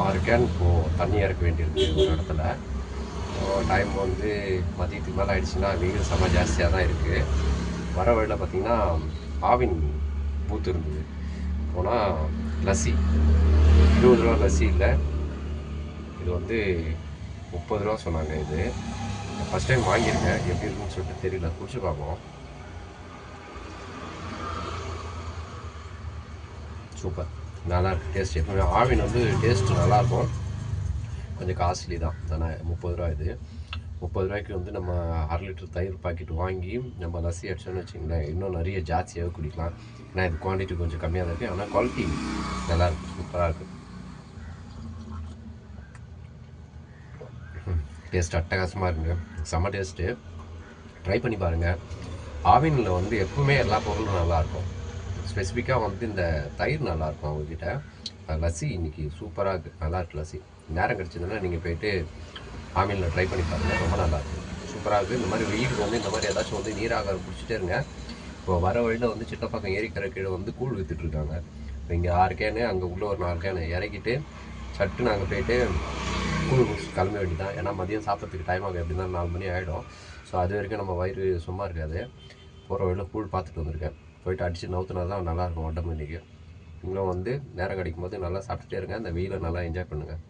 6 can இப்போது தண்ணி இறக்க வேண்டியிருக்கு ஒரு இடத்துல. டைம் வந்து மதியத்துக்கு மேலே ஆகிடுச்சுன்னா வெயில் செம்ம ஜாஸ்தியாக தான் இருக்குது. வர வழியில் பார்த்திங்கன்னா ஆவின் பூத்து இருந்தது. போனால் லஸ்ஸி 20 ரூபா லஸ்ஸி இல்லை, இது வந்து 30 ரூபா சொன்னாங்க. இது ஃபஸ்ட் டைம் வாங்கியிருக்கேன், எப்படி இருக்குன்னு சொல்லிட்டு தெரியல, குடிச்சு பார்ப்போம். சூப்பர், நல்லாயிருக்கு டேஸ்ட். எப்பவுமே ஆவின் வந்து டேஸ்ட்டு நல்லாயிருக்கும். கொஞ்சம் காஸ்ட்லி தான் தானே, 30 ரூபா. இது 30 ரூபாய்க்கு வந்து நம்ம 1/2 லிட்டர் தயிர் பாக்கெட் வாங்கி நம்ம லஸ்ஸி அடிச்சோன்னு வச்சிங்களேன், இன்னும் நிறைய ஜாஸ்தியாக குடிக்கலாம். ஏன்னா இது குவான்டிட்டி கொஞ்சம் கம்மியாக தான் இருக்குது, ஆனால் குவாலிட்டி நல்லாயிருக்கு, சூப்பராக இருக்குது. டேஸ்ட் அட்டகாசமாக இருக்குங்க, செம்ம டேஸ்ட்டு. ட்ரை பண்ணி பாருங்கள். ஆவினில் வந்து எப்பவுமே எல்லா பொருளும் நல்லாயிருக்கும். ஸ்பெசிஃபிக்காக வந்து இந்த தயிர் நல்லாயிருக்கும் அவங்கக்கிட்ட. லஸ்ஸி இன்றைக்கி சூப்பராக இருக்குது, நல்லாயிருக்கு லஸ்ஸி. நேரம் கிடச்சதுன்னா நீங்கள் போய்ட்டு ஆவினில் ட்ரை பண்ணி பாருங்கள், ரொம்ப நல்லாயிருக்கு, சூப்பராக இருக்குது. இந்த மாதிரி வெயிலுக்கு வந்து இந்த மாதிரி ஏதாச்சும் வந்து நீராகாரம் குடிச்சிட்டே இருங்க. இப்போ வர வழியில் வந்து சிட்டப்பாக்கம் ஏரிக்கரை கீழே வந்து கூழ் விற்றுட்ருக்காங்க. இப்போ இங்கே 6 கேனு, அங்கே உள்ள ஒரு 4 கேனு இறக்கிட்டு சட்டு நாங்கள் போய்ட்டு கூழ் குடிச்சு கிளம்ப வேண்டியதான். ஏன்னா மதியம் சாப்பிட்றதுக்கு டைம் ஆகும், எப்படி இருந்தாலும் 4 மணி ஆகிடும். ஸோ அது வரைக்கும் நம்ம வயிறு சும்மா இருக்காது. போகிற வழியில் கூழ் பார்த்துட்டு வந்திருக்கேன், போய்ட்டு அடித்து நவுத்துனா தான் நல்லாயிருக்கும் உடம்பு. இன்றைக்கி நீங்களும் வந்து நேரம் கிடைக்கும் போது நல்லா சாப்பிட்டுட்டே இருங்க, இந்த வெயிலை நல்லா என்ஜாய் பண்ணுங்கள்.